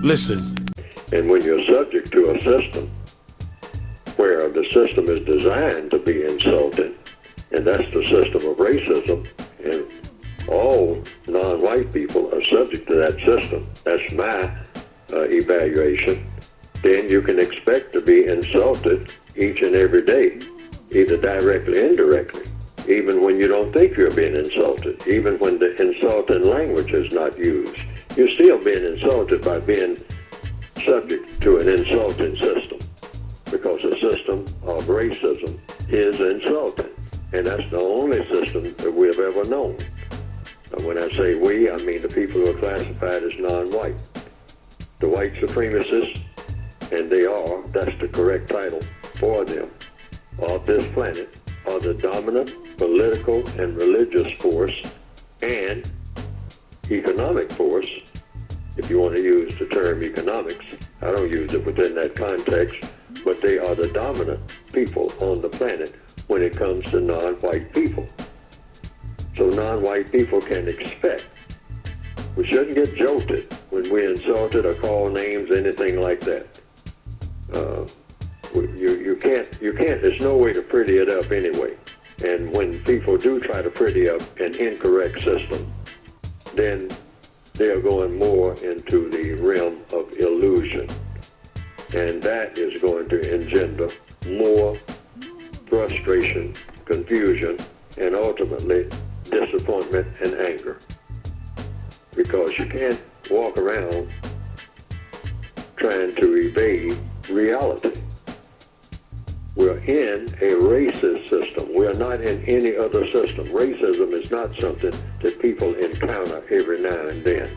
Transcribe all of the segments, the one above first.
Listen. And when you're subject to a system where the system is designed to be insulting, and that's the system of racism, and all non-white people are subject to that system, that's my evaluation, then you can expect to be insulted each and every day, either directly or indirectly, even when you don't think you're being insulted, even when the insulting language is not used. You're still being insulted by being subject to an insulting system, because the system of racism is insulting, and that's the only system that we've ever known. And when I say we, I mean the people who are classified as non-white. The white supremacists, and that's the correct title for them, of this planet, are the dominant political and religious force and economic force, if you want to use the term economics. I don't use it within that context, but they are the dominant people on the planet when it comes to non-white people. So non-white people can expect. We shouldn't get jolted when we're insulted or call names, anything like that. You can't, there's no way to pretty it up anyway. And when people do try to pretty up an incorrect system, then they're going more into the realm of illusion. And that is going to engender more frustration, confusion, and ultimately disappointment and anger. Because you can't walk around trying to evade reality. We're in a racist system. We're not in any other system. Racism is not something that people encounter every now and then.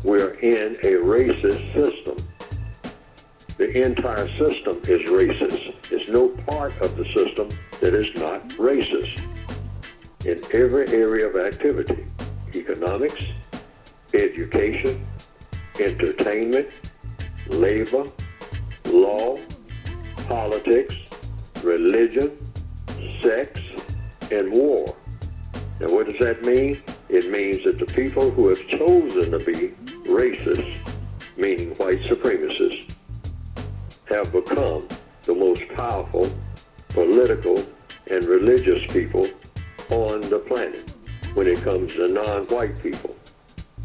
We're in a racist system. The entire system is racist. There's no part of the system that is not racist. In every area of activity, economics, education, entertainment, labor, law, politics, religion, sex, and war. Now what does that mean? It means that the people who have chosen to be racist, meaning white supremacists, have become the most powerful political and religious people on the planet when it comes to non-white people.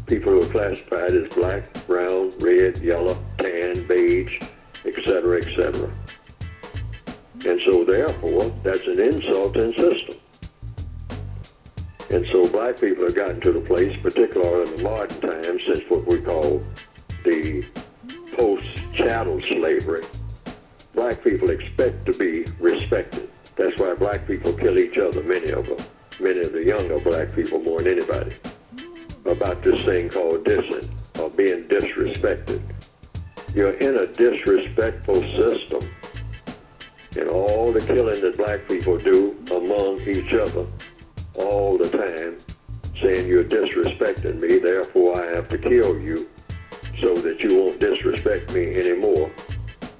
People who are classified as black, brown, red, yellow, tan, beige, etc., etc. And so therefore, that's an insulting system. And so black people have gotten to the place, particularly in the modern times, since what we call the post-chattel slavery, black people expect to be respected. That's why black people kill each other, many of the younger black people more than anybody, about this thing called dissing or being disrespected. You're in a disrespectful system, and all the killing that black people do among each other all the time, saying you're disrespecting me, therefore I have to kill you so that you won't disrespect me anymore.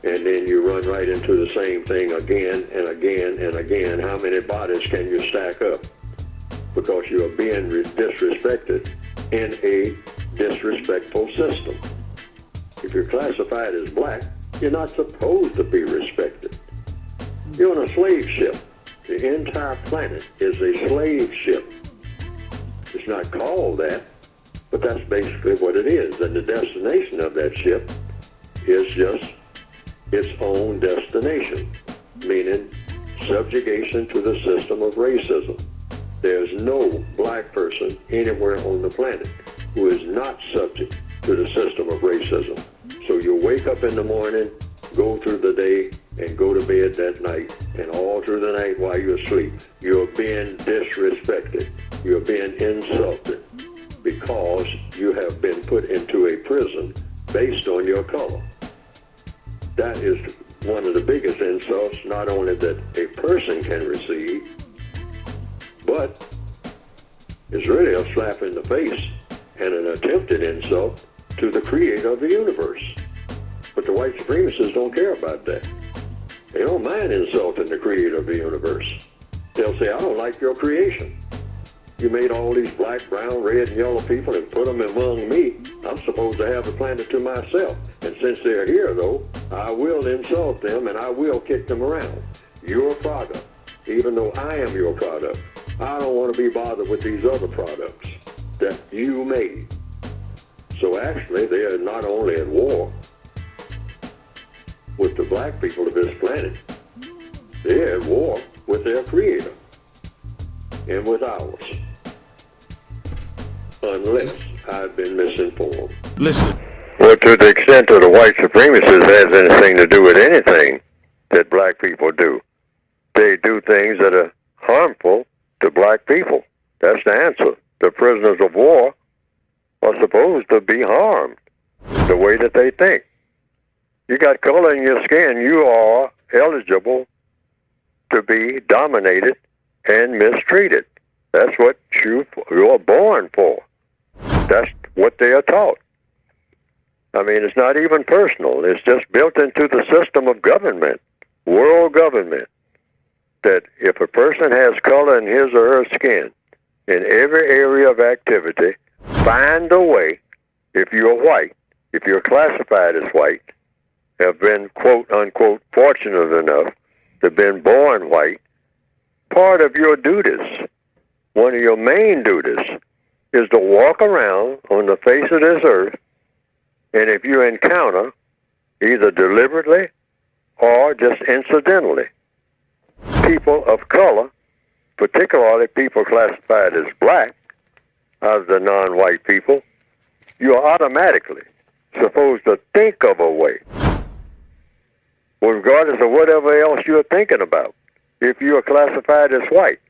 And then you run right into the same thing again and again and again. How many bodies can you stack up? Because you are being disrespected in a disrespectful system. If you're classified as black, you're not supposed to be respected. You're on a slave ship. The entire planet is a slave ship. It's not called that, but that's basically what it is. And the destination of that ship is just its own destination, meaning subjugation to the system of racism. There's no black person anywhere on the planet who is not subject to the system of racism. So you wake up in the morning, go through the day, and go to bed that night, and all through the night while you're asleep, you're being disrespected. You're being insulted because you have been put into a prison based on your color. That is one of the biggest insults, not only that a person can receive, but it's really a slap in the face and an attempted insult to the creator of the universe. But the white supremacists don't care about that. They don't mind insulting the creator of the universe. They'll say, I don't like your creation. You made all these black, brown, red, and yellow people and put them among me. I I'm supposed to have the planet to myself. And since they're here, though, I will insult them and I will kick them around. You're a product. Even though I am your product, I don't want to be bothered with these other products that you made. So actually, they're not only at war with the black people of this planet, they're at war with their creator and with ours. Unless I've been misinformed. Listen. Well, to the extent that the white supremacist has anything to do with anything that black people do, they do things that are harmful to black people. That's the answer. The prisoners of war are supposed to be harmed the way that they think. You got color in your skin, you are eligible to be dominated and mistreated. That's what you're born for. That's what they are taught. I mean, it's not even personal. It's just built into the system of government, world government, that if a person has color in his or her skin, in every area of activity, find a way, if you're white, if you're classified as white, have been, quote, unquote, fortunate enough to have been born white, part of your duties, one of your main duties, is to walk around on the face of this earth, and if you encounter, either deliberately or just incidentally, people of color, particularly people classified as black, of the non-white people, you are automatically supposed to think of a way, regardless of whatever else you're thinking about. If you are classified as white,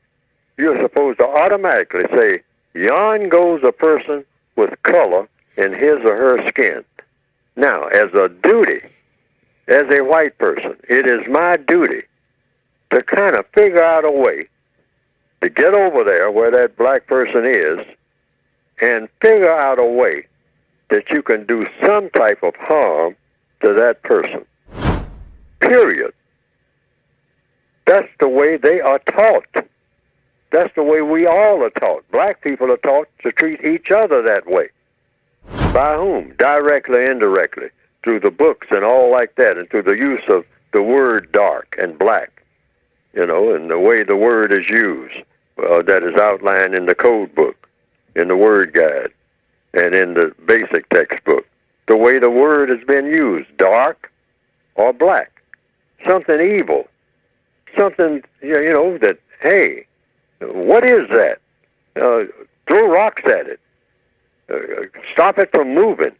you're supposed to automatically say, yon goes a person with color in his or her skin. Now, as a duty, as a white person, it is my duty to kind of figure out a way to get over there where that black person is and figure out a way that you can do some type of harm to that person. Period. That's the way they are taught. That's the way we all are taught. Black people are taught to treat each other that way. By whom? Directly, indirectly, through the books and all like that, and through the use of the word dark and black, and the way the word is used, that is outlined in the code book, in the word guide, and in the basic textbook. The way the word has been used, dark or black, something evil, something, that, hey, what is that? Throw rocks at it. Stop it from moving.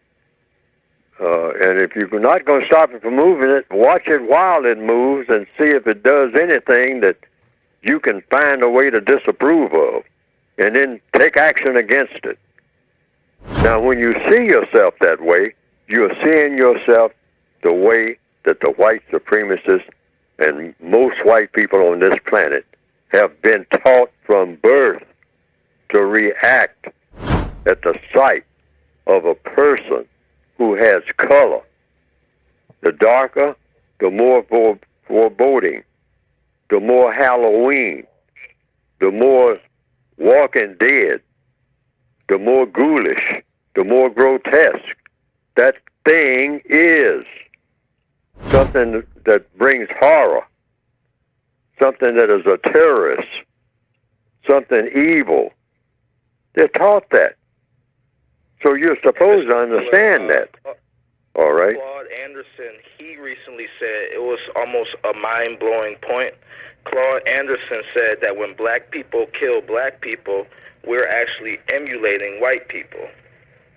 And if you're not going to stop it from moving, watch it while it moves and see if it does anything that you can find a way to disapprove of, and then take action against it. Now, when you see yourself that way, you're seeing yourself the way that the white supremacists and most white people on this planet have been taught from birth to react at the sight of a person who has color. The darker, the more foreboding, the more Halloween, the more Walking Dead, the more ghoulish, the more grotesque that thing is. Something that brings horror, something that is a terrorist, something evil. They're taught that. So you're supposed to understand that. All right? Claude Anderson, he recently said, it was almost a mind-blowing point. Claude Anderson said that when black people kill black people, we're actually emulating white people.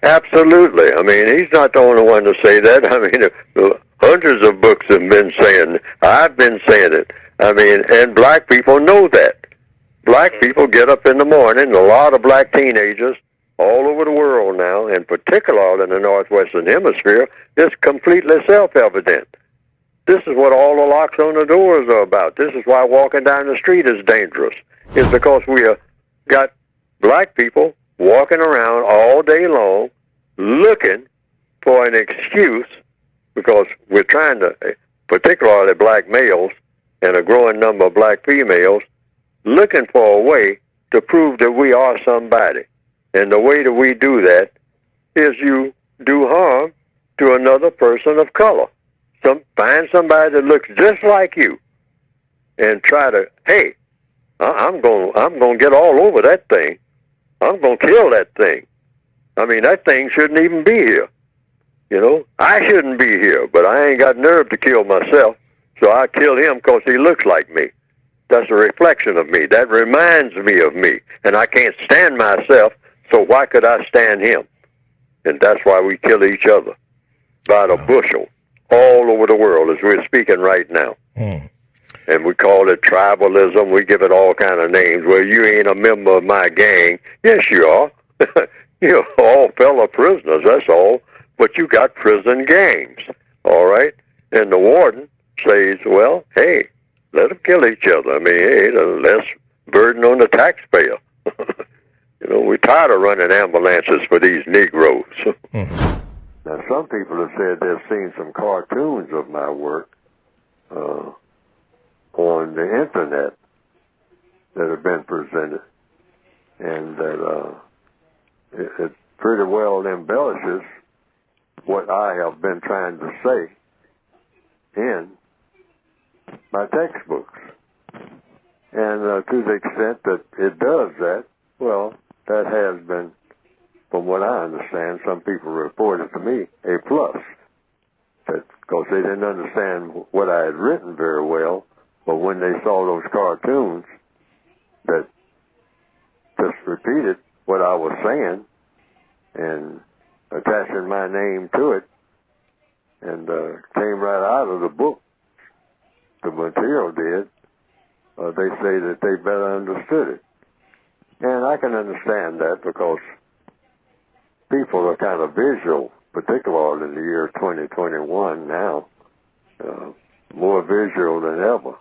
Absolutely. I mean, he's not the only one to say that. I mean, hundreds of books have been saying, I've been saying it. I mean, and black people know that. Black people get up in the morning, a lot of black teenagers all over the world now, and particularly in the Northwestern Hemisphere, it's completely self-evident. This is what all the locks on the doors are about. This is why walking down the street is dangerous. It's because we have got black people walking around all day long looking for an excuse, because we're trying to, particularly black males and a growing number of black females, looking for a way to prove that we are somebody. And the way that we do that is you do harm to another person of color. Find somebody that looks just like you and try to, hey, I'm going to get all over that thing. I'm going to kill that thing. I mean, that thing shouldn't even be here. You know, I shouldn't be here, but I ain't got nerve to kill myself, so I kill him because he looks like me. That's a reflection of me. That reminds me of me, and I can't stand myself, so why could I stand him? And that's why we kill each other by the bushel all over the world as we're speaking right now. And we call it tribalism. We give it all kind of names. Well, you ain't a member of my gang. Yes, you are. You're all fellow prisoners, that's all. But you got prison gangs, all right? And the warden says, well, hey, let them kill each other. I mean, hey, less burden on the taxpayer. You know, we're tired of running ambulances for these Negroes. Now, some people have said they've seen some cartoons of my work on the Internet that have been presented, and that it pretty well embellishes what I have been trying to say in my textbooks. And to the extent that it does that, well, that has been, from what I understand, some people reported to me, a plus. Because they didn't understand what I had written very well, but when they saw those cartoons that just repeated what I was saying and attaching my name to it, and came right out of the book, the material did, they say that they better understood it. And I can understand that because people are kind of visual, particularly in the year 2021 now, more visual than ever.